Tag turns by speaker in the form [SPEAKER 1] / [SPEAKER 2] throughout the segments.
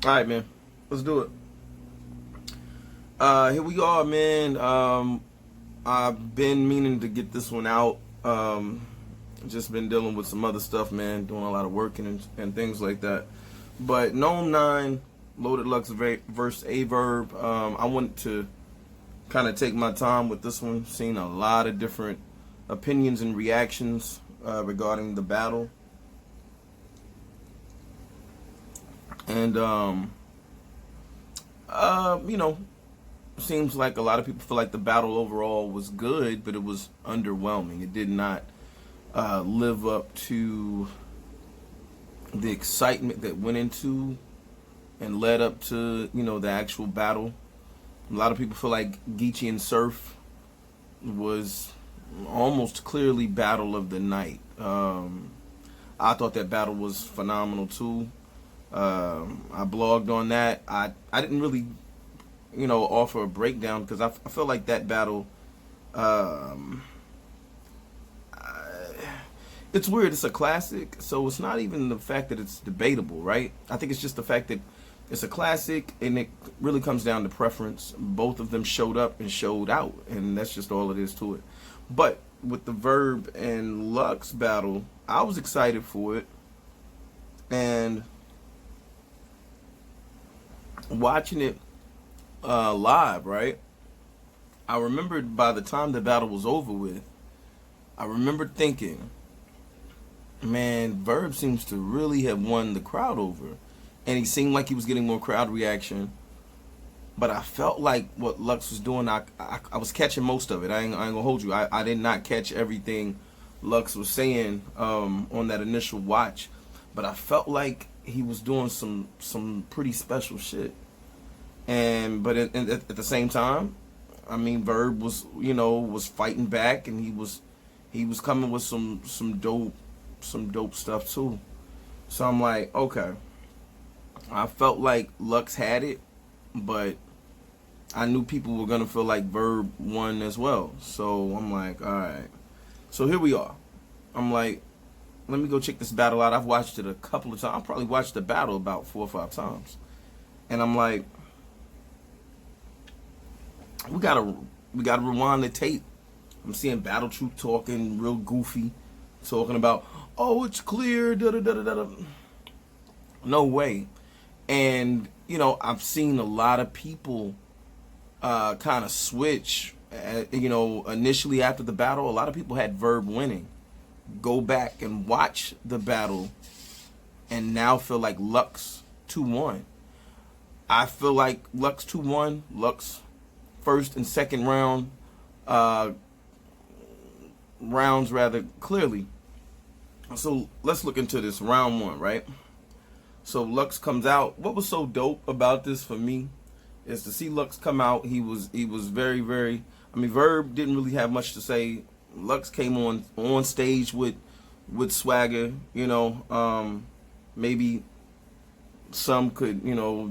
[SPEAKER 1] All right, man. Let's do it. Here we are, man. I've been meaning to get this one out. Just been dealing with some other stuff, man. Doing a lot of work and things like that. But Nome 9, Loaded Lux versus A Verb. I wanted to kind of take my time with this one. Seen a lot of different opinions and reactions regarding the battle. And, you know, seems like a lot of people feel like the battle overall was good, but it was underwhelming. It did not live up to the excitement that went into and led up to, the actual battle. A lot of people feel like Geechee and Surf was almost clearly battle of the night. I thought that battle was phenomenal too. I blogged on that. I didn't really, offer a breakdown because I feel like that battle, it's weird. It's a classic, so it's not even the fact that it's debatable, right? I think it's just the fact that it's a classic, and it really comes down to preference. Both of them showed up and showed out, and that's just all it is to it. But with the Verb and Lux battle, I was excited for it, and watching it live, right? I remembered by the time the battle was over with, I remembered thinking, man, Verb seems to really have won the crowd over. And he seemed like he was getting more crowd reaction. But I felt like what Lux was doing, I was catching most of it. I ain't gonna hold you. I did not catch everything Lux was saying on that initial watch. But I felt like he was doing some pretty special shit. But at the same time, I mean, Verb was was fighting back, and he was coming with some dope stuff too. So I'm like, okay. I felt like Lux had it, but I knew people were gonna feel like Verb won as well. So I'm like, all right. So here we are. I'm like, let me go check this battle out. I've watched it a couple of times. I probably watched the battle about 4 or 5 times, and I'm like, we gotta rewind the tape. I'm seeing Battle Troop talking real goofy, talking about, oh, it's clear, da da da da da. No way. And I've seen a lot of people kind of switch. Initially after the battle, a lot of people had Verb winning. Go back and watch the battle, and now feel like Lux 2-1. I feel like Lux 2-1. Lux first and second rounds rather clearly. So let's look into this round 1, right? So Lux comes out. What was so dope about this for me is to see Lux come out. He was very, very. I mean, Verb didn't really have much to say. Lux came on stage with swagger. Maybe some could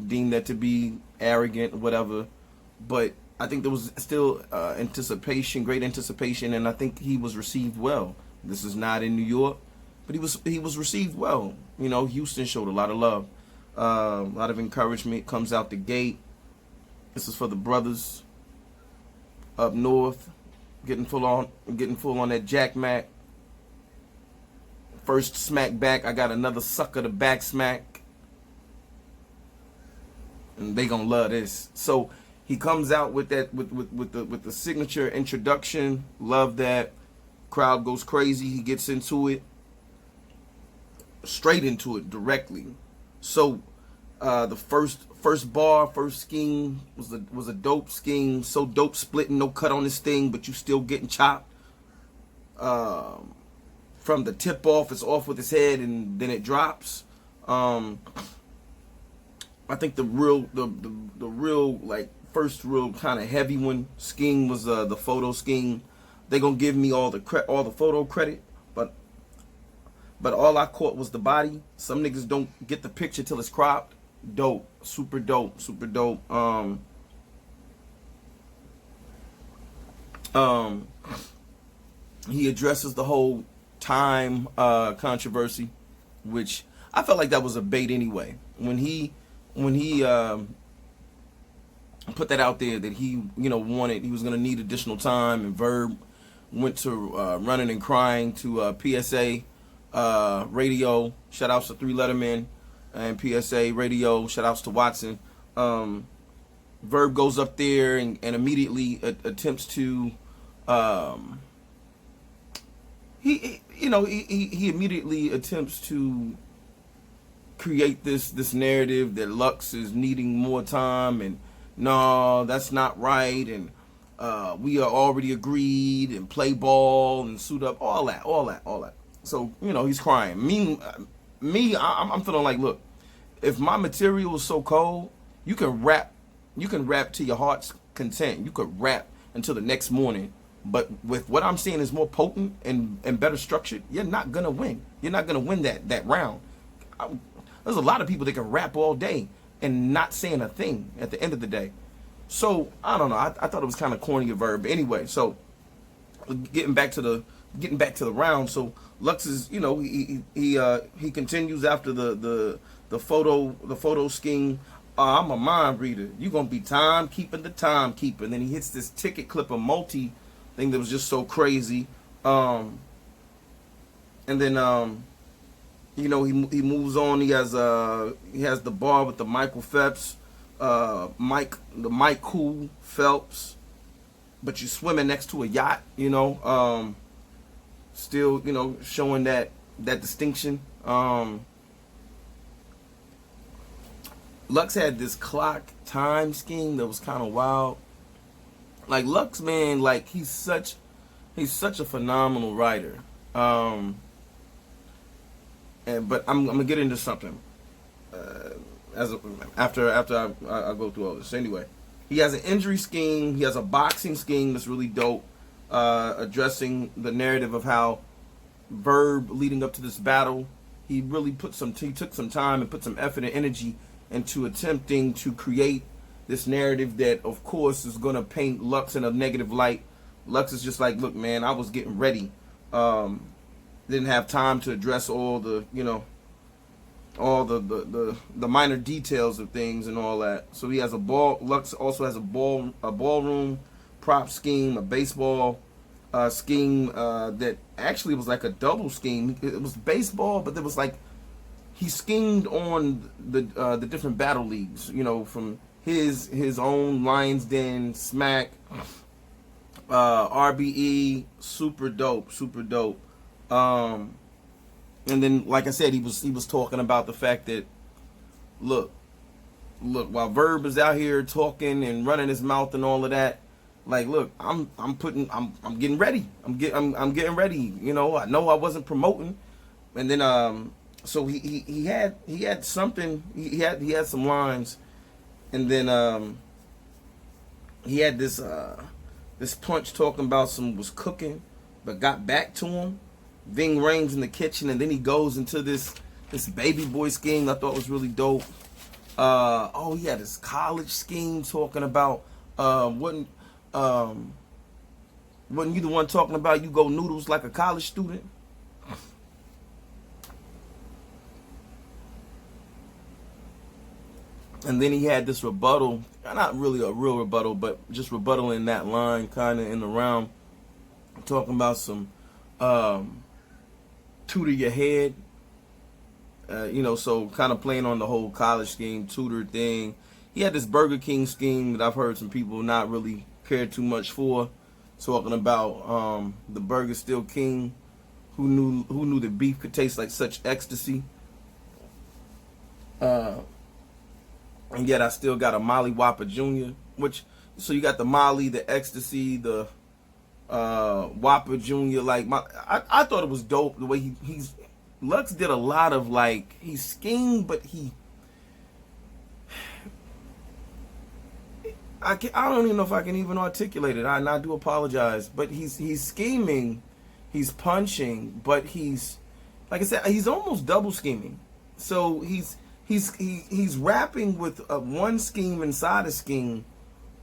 [SPEAKER 1] deem that to be arrogant or whatever, but I think there was still anticipation, great anticipation, and I think he was received well. This is not in New York, but he was received well. Houston showed a lot of love, a lot of encouragement. Comes out the gate. This is for the brothers up north, getting full on that Jack Mac. First smack back, I got another sucker to back smack, and they gonna love this. So he comes out with that with the signature introduction. Love that. Crowd goes crazy. He gets into it. Straight into it directly. So the first bar, first scheme was a dope scheme. So dope, splitting, no cut on this thing, but you still getting chopped. From the tip off, it's off with his head, and then it drops. I think the real like first real kind of heavy one scheme was the photo scheme. They gonna give me all the photo credit, but all I caught was the body. Some niggas don't get the picture till it's cropped. Dope, super dope, super dope. He addresses the whole time controversy, which I felt like that was a bait anyway. When when he put that out there that he he was gonna need additional time, and Verb went to running and crying to PSA radio. Shout outs to Three Letterman and PSA radio. Shout outs to Watson. Verb goes up there and immediately attempts to he immediately attempts to create this narrative that Lux is needing more time, and no, that's not right, and we are already agreed, and play ball and suit up, all that. So he's crying. I'm feeling like, look, if my material is so cold, you can rap to your heart's content. You could rap until the next morning. But with what I'm seeing is more potent and better structured, you're not gonna win. You're not gonna win that round. There's a lot of people that can rap all day and not saying a thing at the end of the day. So I don't know. I thought it was kind of corny, a Verb. Anyway, so getting back to the round. So Lux is, he continues after the photo scheme. I'm a mind reader. You're gonna be timekeeping the timekeeper. And then he hits this ticket clipper multi thing that was just so crazy. And then he moves on. He has the bar with the Michael Phelps, Mike Cool Phelps, but you're swimming next to a yacht. Still showing that distinction. Lux had this clock time scheme that was kind of wild. Like Lux, man, like he's such a phenomenal writer. But I'm gonna get into something after I go through all this. Anyway, he has an injury scheme. He has a boxing scheme that's really dope, addressing the narrative of how Verb leading up to this battle. He really took some time and put some effort and energy into attempting to create this narrative that, of course, is going to paint Lux in a negative light. Lux is just like, look, man, I was getting ready. Didn't have time to address all the minor details of things and all that. So he has Lux also has a ballroom prop scheme, a baseball scheme that actually was like a double scheme. It was baseball, but there was like, he schemed on the different battle leagues, from his own Lions Den, Smack, RBE, super dope. And then, like I said, he was talking about the fact that, look, while Verb is out here talking and running his mouth and all of that, like, look, I'm getting ready. I'm getting ready. I know I wasn't promoting, and then so he had something. He had some lines, and then he had this punch talking about some was cooking, but got back to him. Ving Rhames in the kitchen, and then he goes into this baby boy scheme I thought was really dope. He had this college scheme talking about wasn't you the one talking about you go noodles like a college student? And then he had this rebuttal, not really a real rebuttal, but just rebuttal in that line, kind of in the round, talking about some tutor your head, so kind of playing on the whole college scheme, tutor thing. He had this Burger King scheme that I've heard some people not really care too much for, talking about the burger still king, who knew that beef could taste like such ecstasy. And yet I still got a Molly Whopper Jr., so you got the Molly, the ecstasy, the Whopper Jr. Like I thought it was dope the way Lux did a lot of he schemed, but I don't even know if I can even articulate it. I do apologize, but he's scheming, he's punching, but he's, like I said, he's almost double scheming. So he's rapping with one scheme inside a scheme,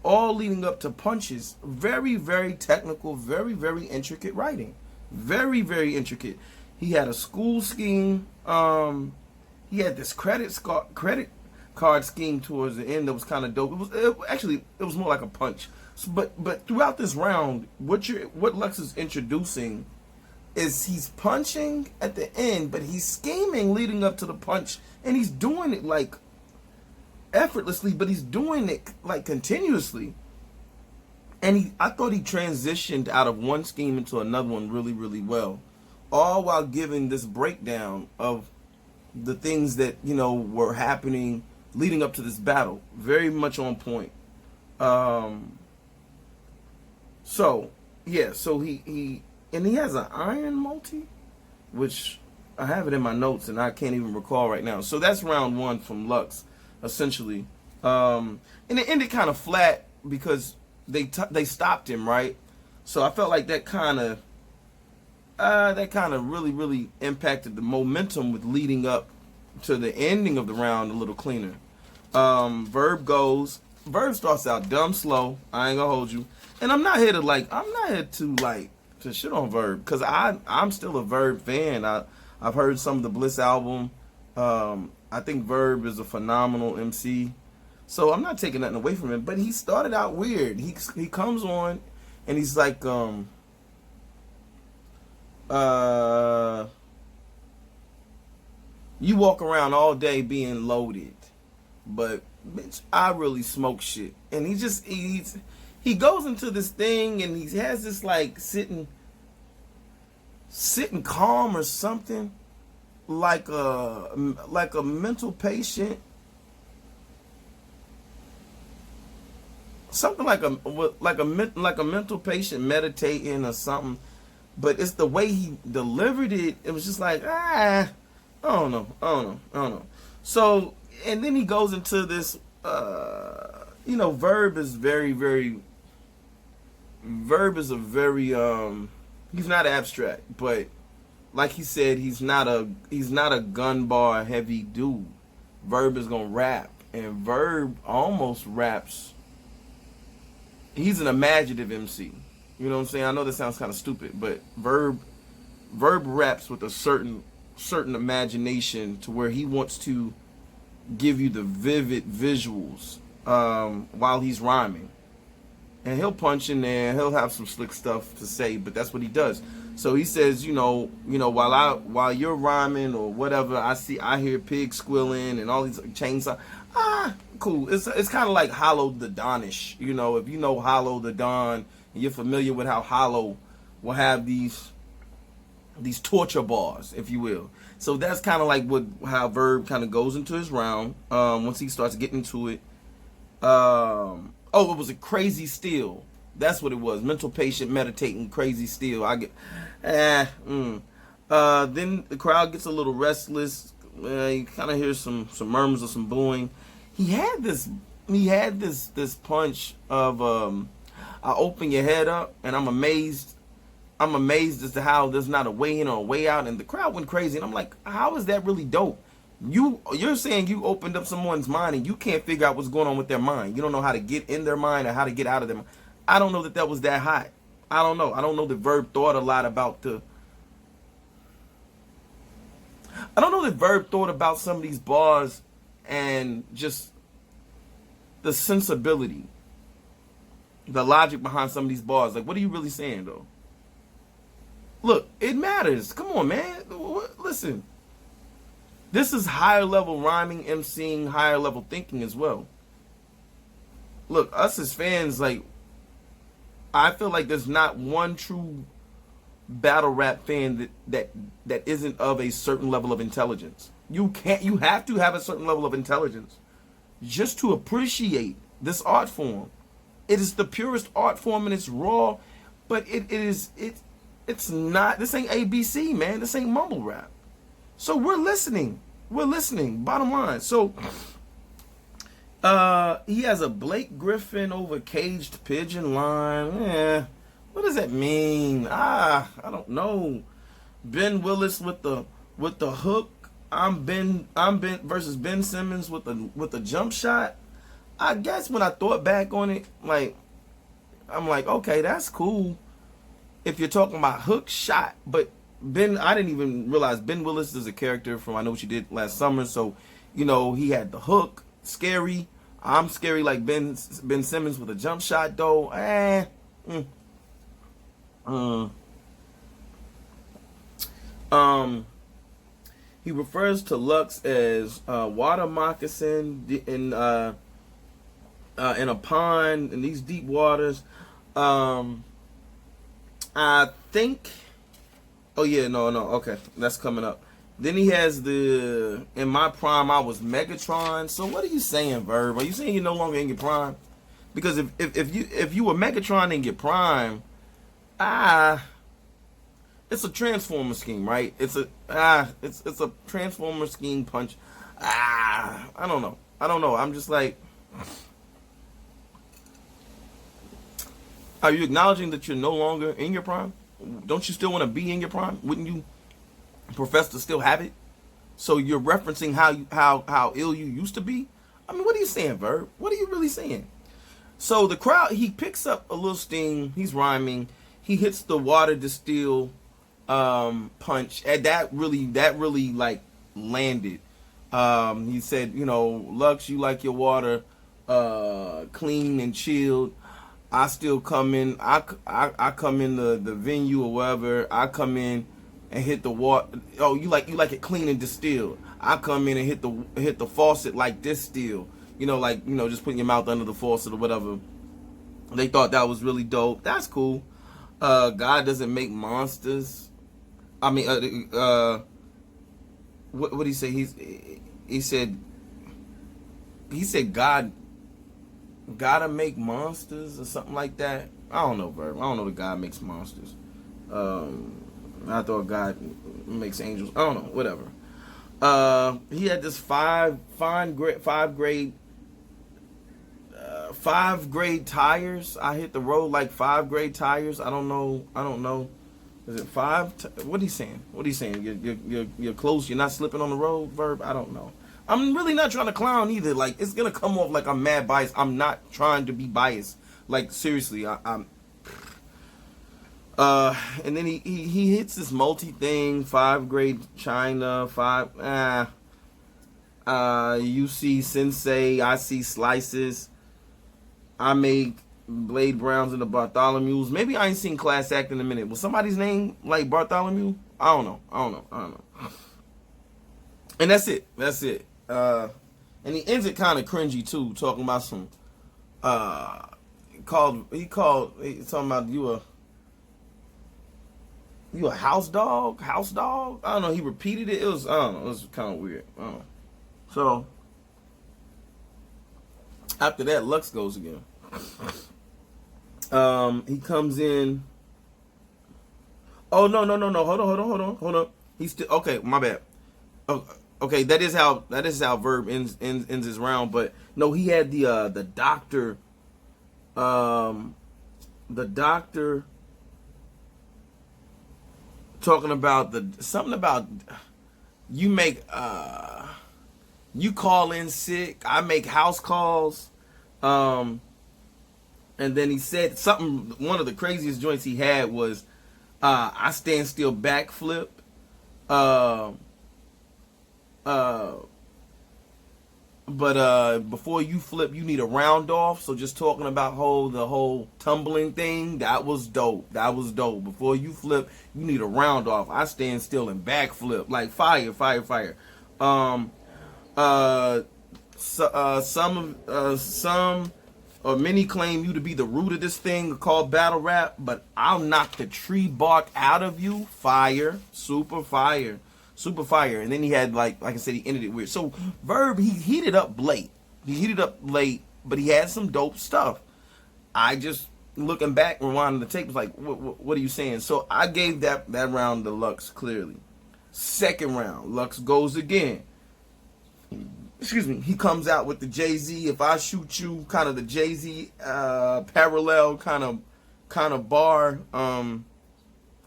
[SPEAKER 1] all leading up to punches. Very, very technical, very, very intricate writing. Very, very intricate. He had a school scheme. He had this credit card scheme towards the end that was kind of dope. Actually it was more like a punch. So, but throughout this round, what Lux is introducing is he's punching at the end, but he's scheming leading up to the punch, and he's doing it like effortlessly, but he's doing it like continuously. And I thought he transitioned out of one scheme into another one really, really well, all while giving this breakdown of the things that were happening leading up to this battle. Very much on point. So he has an iron multi, which I have it in my notes and I can't even recall right now. So that's round one from Lux, essentially. And it ended kind of flat because they stopped him, right? So I felt like that kind of really, really impacted the momentum with leading up to the ending of the round a little cleaner. Verb starts out dumb slow. I ain't gonna hold you. And I'm not here to shit on Verb, because I'm still a Verb fan. I've heard some of the Bliss album. I think Verb is a phenomenal MC. So I'm not taking nothing away from him, but he started out weird. He comes on and he's like, you walk around all day being loaded, but bitch, I really smoke shit. And he goes into this thing and he has this like sitting calm or something, like a mental patient. Something like a mental patient meditating or something, but it's the way he delivered it. It was just like I don't know. So, and then he goes into this. Verb is a very he's not abstract, but like he said, he's not a gun bar heavy dude. Verb is gonna rap, and Verb almost raps. He's an imaginative MC. You know what I'm saying? I know this sounds kind of stupid, but Verb raps with a certain imagination to where he wants to give you the vivid visuals while he's rhyming. And he'll punch in there, he'll have some slick stuff to say, but that's what he does. So he says, while you're rhyming or whatever, I hear pigs squealing and all these chainsaw. Cool. It's kind of like Hollow the Donish. If you know Hollow the Don, and you're familiar with how Hollow will have these torture bars, if you will. So that's kind of like how Verb kind of goes into his round. Once he starts getting into it. It was a crazy steal. That's what it was. Mental patient meditating, crazy steal. Then the crowd gets a little restless. You kind of hear some murmurs or some booing. He had this punch of I open your head up, and I'm amazed as to how there's not a way in or a way out, and the crowd went crazy. And I'm like, how is that really dope? You're saying you opened up someone's mind and you can't figure out what's going on with their mind. You don't know how to get in their mind or how to get out of them. I don't know that was that hot. I don't know. I don't know that Verb thought a lot about I don't know that Verb thought about some of these bars and just the sensibility, the logic behind some of these bars. Like, what are you really saying, though? Look, it matters. Come on, man. Listen. This is higher level rhyming, emceeing, higher level thinking as well. Look, us as fans, like, I feel like there's not one true battle rap fan that isn't of a certain level of intelligence. You have to have a certain level of intelligence just to appreciate this art form. It is the purest art form and it's raw, but it's not, this ain't ABC, man. This ain't mumble rap. So we're listening. Bottom line. So he has a Blake Griffin over Caged Pigeon line. What does that mean? I don't know. Ben Willis with the hook. I'm Ben versus Ben Simmons with the jump shot. I guess when I thought back on it, like, I'm like, okay, that's cool if you're talking about hook shot, but I didn't even realize Ben Willis is a character from I Know What You Did Last Summer, so he had the hook. scary. I'm scary like Ben Simmons with a jump shot though. Mm, mm. Um, he refers to Lux as water moccasin in a pond in these deep waters. I think. Oh yeah, no. Okay, that's coming up. Then he has in my prime I was Megatron. So what are you saying, Verb? Are you saying you're no longer in your prime? Because if you were Megatron in your prime, it's a Transformer scheme, right? It's a Transformer scheme punch. I don't know. I'm just like, are you acknowledging that you're no longer in your prime? Don't you still want to be in your prime? Wouldn't you profess to still have it? So you're referencing how ill you used to be? I mean, what are you saying, Verb? What are you really saying? So the crowd, he picks up a little sting. He's rhyming. He hits the water distill punch, and that really like landed. He said, Lux, you like your water clean and chilled. I still come in. I come in the venue or wherever. I come in and hit the water. Oh, you like it clean and distilled. I come in and hit the faucet like distill. Just putting your mouth under the faucet or whatever. They thought that was really dope. That's cool. God doesn't make monsters. I mean, what did he say? He said God gotta make monsters or something like that. I don't know, Verb. I don't know that God makes monsters. I thought God makes angels. I don't know. Whatever. He had this five grade tires. I hit the road like 5 grade tires. I don't know. Is it 5? What are you saying? You're close. You're not slipping on the road, Verb. I don't know. I'm really not trying to clown either. Like, it's gonna come off like I'm mad biased. I'm not trying to be biased. Like, seriously, I'm. And then he hits this multi thing. 5 grade China. 5. You see Sensei. I see slices. I make Blade Browns and the Bartholomews. Maybe I ain't seen Class Act in a minute. Was somebody's name like Bartholomew? I don't know. And that's it. And he ends it kind of cringy too, talking about some he's talking about you a house dog? I don't know, he repeated it. It was kind of weird. I don't know. So after that, Lux goes again. He comes in. Oh no. Hold on. He's still okay. My bad. Okay, that is how Verb ends his round. But no, he had the doctor. The doctor talking about something about you make you call in sick. I make house calls. And then he said something. One of the craziest joints he had was, I stand still backflip. But before you flip, you need a round off. So just talking about the whole tumbling thing, that was dope. Before you flip, you need a round off. I stand still and backflip. Like fire. Some or many claim you to be the root of this thing called battle rap, but I'll knock the tree bark out of you. Fire. Super fire. And then he had like I said, he ended it weird. So Verb, he heated up late, but he had some dope stuff. I just, looking back, rewinding the tape, was like, what are you saying? So I gave that round to Lux clearly. Second round, Lux goes again. Excuse me, he comes out with the Jay-Z, if I shoot you, kind of the Jay-Z parallel kind of bar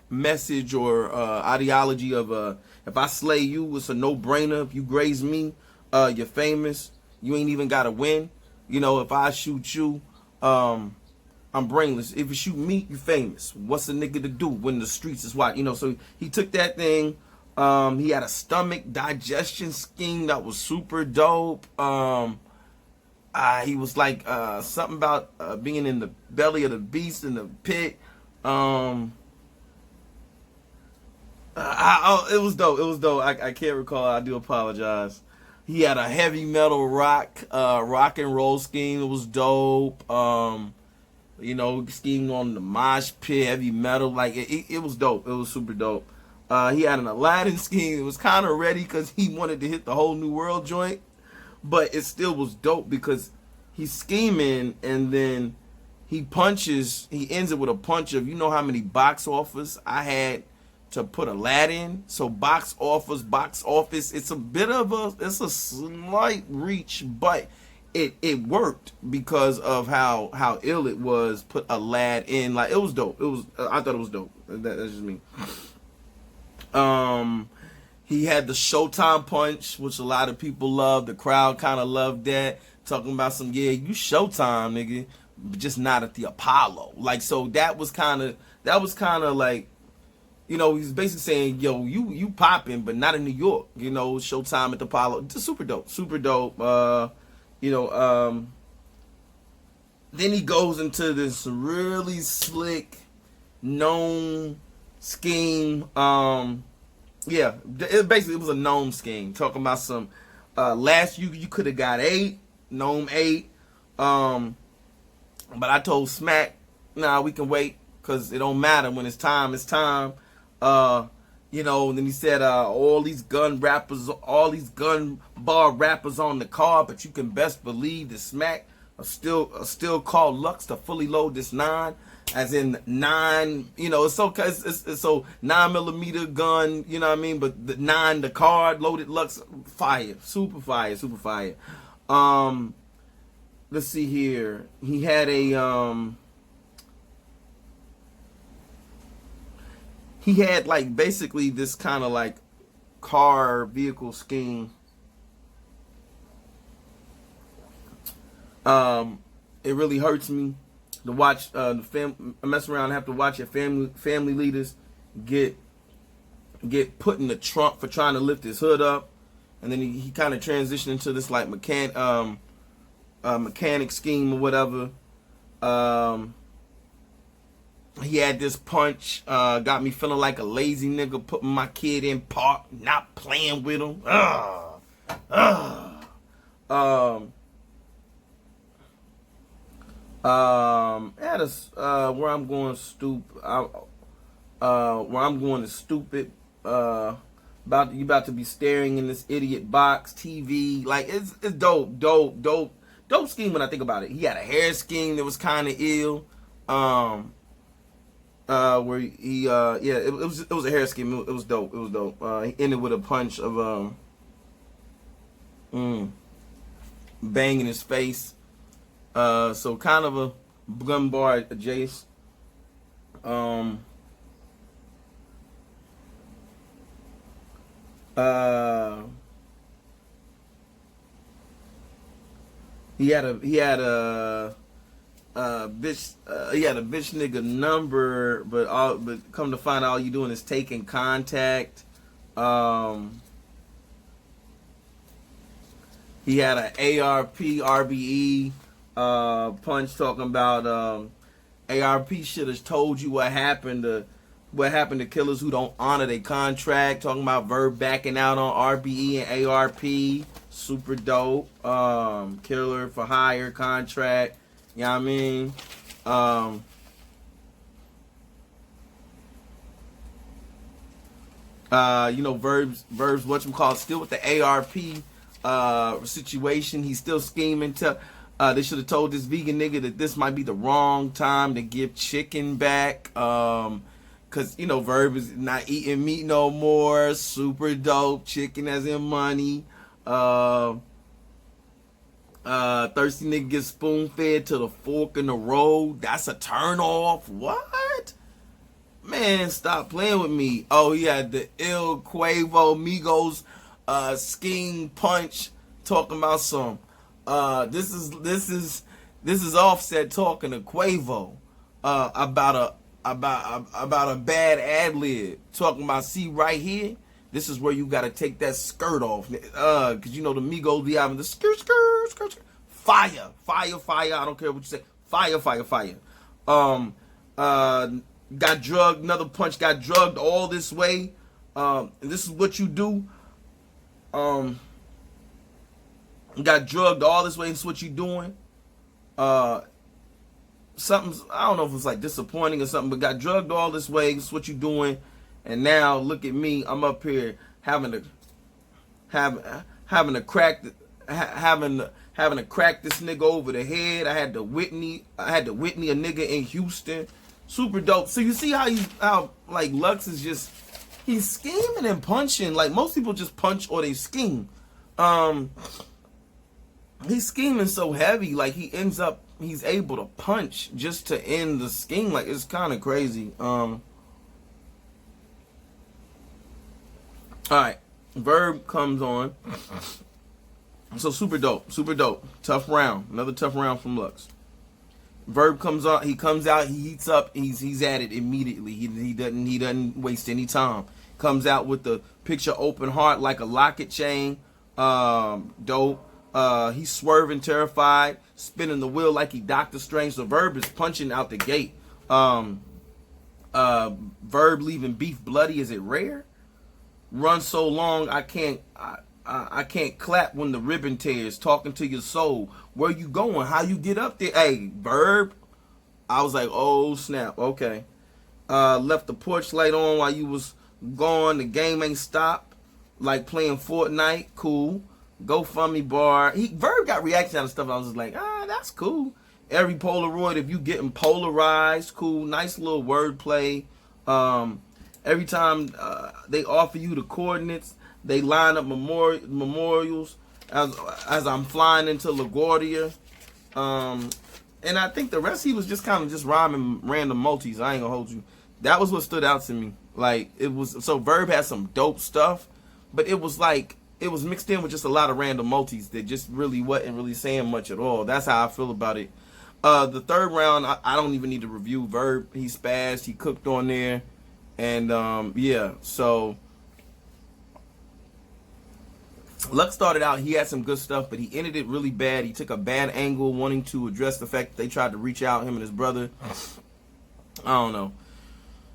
[SPEAKER 1] message or ideology of if I slay you, it's a no-brainer. If you graze me, you're famous. You ain't even got to win. If I shoot you, I'm brainless. If you shoot me, you famous. What's a nigga to do when the streets is wide? So he took that thing. He had a stomach digestion scheme that was super dope. He was like something about being in the belly of the beast in the pit. Um, it was dope. It was dope. I can't recall. I do apologize. He had a heavy metal rock and roll scheme. It was dope. Scheme on the mosh pit, heavy metal. Like it was dope. It was super dope. He had an Aladdin scheme. It was kind of ready because he wanted to hit the whole new world joint, but it still was dope because he's scheming and then he punches. He ends it with a punch of, you know how many box offers I had to put Aladdin. So box office. It's it's a slight reach, but it worked because of how ill it was. Put Aladdin, like it was dope. I thought it was dope. That's just me. He had the Showtime punch, which a lot of people love. The crowd kind of loved that. Talking about some, yeah, you Showtime, nigga, but just not at the Apollo. Like, so that was kind of like, he's basically saying, yo, you popping, but not in New York. Showtime at the Apollo. Just super dope, super dope. Then he goes into this really slick Nome scheme. It was a Nome scheme. Talking about some last you could have got 8, Nome 8. But I told Smack, nah, we can wait because it don't matter when it's time. It's time. And then he said all these gun bar rappers on the card, but you can best believe the Smack are still called Lux to fully load this 9, as in 9. It's so 9mm gun. You know what I mean? But the 9, the card loaded Lux, fire, super fire, super fire. Let's see here. He had he had like basically this kind of like car vehicle scheme. It really hurts me to watch mess around and have to watch your family leaders get put in the trunk for trying to lift his hood up, and then he kind of transitioned into this like mechanic scheme or whatever. He had this punch, got me feeling like a lazy nigga putting my kid in park, not playing with him. Where I'm going to stupid. You about to be staring in this idiot box TV. Like it's dope scheme when I think about it. He had a hair scheme that was kind of ill. Where he it was a hair scheme. It was dope. It was dope. He ended with a punch of bang in his face. So kind of a gun bar adjacent. He had a bitch nigga number, but come to find out all you doing is taking contact. He had an ARP RBE punch, talking about ARP should have told you what happened to killers who don't honor their contract. Talking about Verb backing out on RBE and ARP. Super dope. Killer for hire contract. You know what I mean? Verb's whatchamacallit still with the ARP situation. He's still scheming to they should have told this vegan nigga that this might be the wrong time to give chicken back. Cause Verb is not eating meat no more. Super dope. Chicken as in money. Thirsty nigga gets spoon fed to the fork in the road. That's a turn off. What? Man, stop playing with me. Oh, he had the ill Quavo Migos scheme punch, talking about some this is Offset talking to Quavo about a bad ad lib, talking about, see right here, this is where you gotta take that skirt off, cause the Migos be having the skirt. Fire. fire, fire, fire. I don't care what you say. Fire, fire, fire. Got drugged. Another punch. Got drugged all this way. And this is what you do. Got drugged all this way. This is what you doing. Something's, I don't know if it's like disappointing or something, but got drugged all this way. This is what you doing. And now look at me. I'm up here having to crack this nigga over the head. I had to Whitney a nigga in Houston. Super dope. So you see how like Lux is just, he's scheming and punching. Like most people just punch or they scheme. He's scheming so heavy, like he's able to punch just to end the scheme. Like it's kind of crazy. All right, Verb comes on. So super dope, super dope. Tough round, another tough round from Lux. Verb comes on, he comes out, he heats up, he's at it immediately. He doesn't waste any time. Comes out with the picture open heart like a locket chain. Dope. He's swerving, terrified, spinning the wheel like he Doctor Strange. So Verb is punching out the gate. Verb leaving beef bloody. Is it rare? Run so long I can't clap when the ribbon tears. Talking to your soul. Where you going? How you get up there? Hey, Verb. I was like, oh snap. Okay. Left the porch light on while you was gone. The game ain't stopped. Like playing Fortnite. Cool. GoFundMe bar. Verb got reaction out of stuff. I was just like, that's cool. Every Polaroid, if you getting polarized, cool. Nice little wordplay. Every time they offer you the coordinates, they line up memorials as I'm flying into LaGuardia. And I think the rest he was just kind of just rhyming random multis. I ain't gonna hold you. That was what stood out to me. Like it was, so Verb had some dope stuff, but it was like, it was mixed in with just a lot of random multis that just really wasn't really saying much at all. That's how I feel about it. The third round, I don't even need to review Verb. He spazzed. He cooked on there. And, yeah. So, Lux started out, he had some good stuff, but he ended it really bad. He took a bad angle wanting to address the fact that they tried to reach out, him and his brother. I don't know.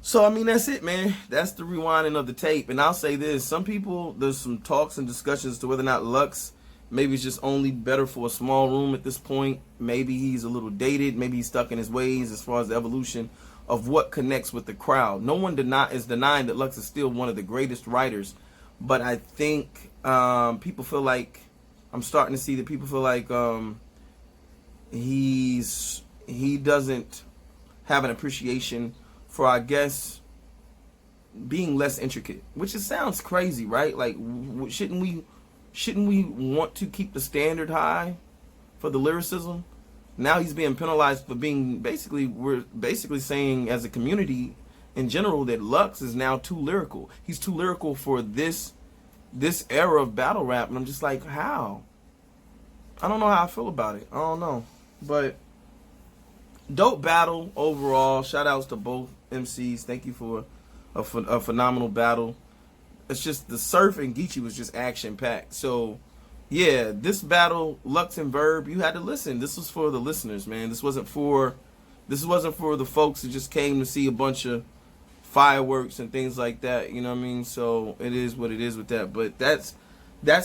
[SPEAKER 1] So, I mean, that's it, man. That's the rewinding of the tape. And I'll say this. Some people, there's some talks and discussions as to whether or not Lux, maybe it's just only better for a small room at this point. Maybe he's a little dated. Maybe he's stuck in his ways as far as the evolution of what connects with the crowd. No one is denying that Lux is still one of the greatest writers. But I think people feel like, I'm starting to see that people feel like he doesn't have an appreciation for, I guess, being less intricate, which just sounds crazy, right? Like, shouldn't we want to keep the standard high for the lyricism? Now he's being penalized for being we're basically saying as a community in general that Lux is now too lyrical. He's too lyrical for this era of battle rap, and I'm just like, how? I don't know how I feel about it. I don't know, but dope battle overall. Shout outs to both MCs. Thank you for a phenomenal battle. It's just the Surf and Geechee was just action packed. So yeah, this battle, Lux and Verb, you had to listen. This was for the listeners, man. This wasn't for the folks who just came to see a bunch of fireworks and things like that. You know what I mean? So it is what it is with that. But that's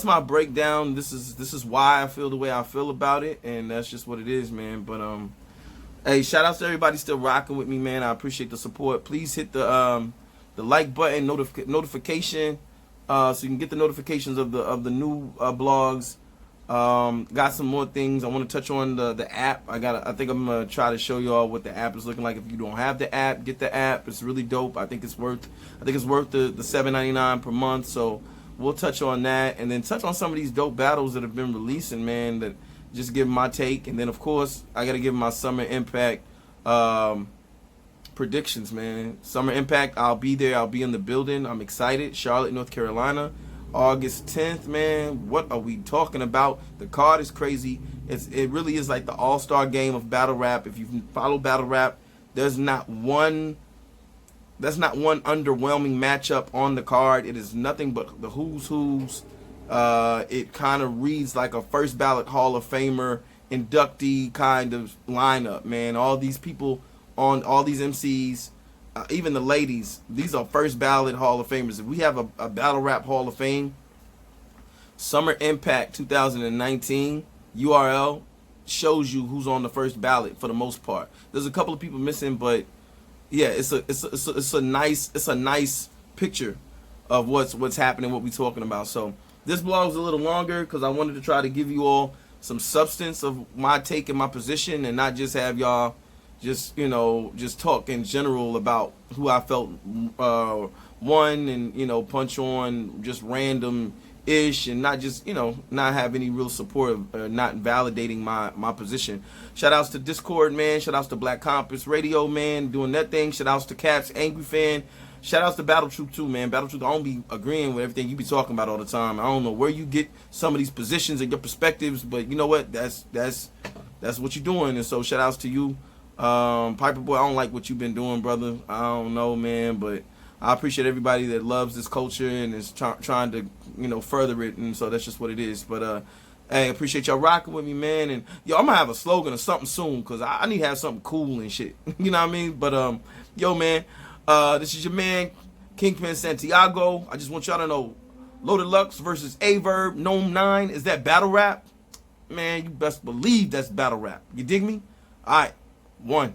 [SPEAKER 1] my breakdown. This is why I feel the way I feel about it, and that's just what it is, man. But hey, shout outs to everybody still rocking with me, man. I appreciate the support. Please hit the like button, notification, so you can get the notifications of the new blogs. Got some more things. I want to touch on the app. I think I'm gonna try to show y'all what the app is looking like. If you don't have the app, get the app. It's really dope. I think it's worth the $7.99 per month. So we'll touch on that, and then touch on some of these dope battles that have been releasing, man. That just give my take, and then of course I gotta give my Summer Impact predictions, man. Summer Impact, I'll be there. I'll be in the building. I'm excited. Charlotte, North Carolina, August 10th, man. What are we talking about? The card is crazy. It really is like the all-star game of battle rap. If you follow battle rap, there's not one underwhelming matchup on the card. It is nothing but the who's. It kind of reads like a first ballot Hall of Famer inductee kind of lineup, man. All these people on all these MCs, even the ladies, these are first ballot Hall of Famers. If we have a battle rap Hall of Fame, Summer Impact 2019 URL shows you who's on the first ballot for the most part. There's a couple of people missing, but yeah, it's a nice picture of what's happening, what we talking about. So this blog's a little longer because I wanted to try to give you all some substance of my take and my position, and not just have y'all just just talk in general about who I felt won, and punch on just random ish, and not just not have any real support of not validating my position. Shout outs to Discord, man. Shout outs to Black Compass Radio, man, doing that thing. Shout outs to Caps Angry Fan. Shout outs to Battle Truth too, man. Battle Truth, I don't be agreeing with everything you be talking about all the time. I don't know where you get some of these positions and your perspectives, but you know what? That's what you're doing. And so shout outs to you. Piper Boy, I don't like what you've been doing, brother. I don't know, man, but I appreciate everybody that loves this culture and is trying to further it, and so that's just what it is. But hey, I appreciate y'all rocking with me, man. And yo, I'm gonna have a slogan or something soon, because I need to have something cool and shit. You know what I mean? But yo, man, this is your man Kingpen Santiago. I just want y'all to know, Loaded Lux versus Verb, Nome 9. Is that battle rap? Man, you best believe that's battle rap. You dig me? All right, 1.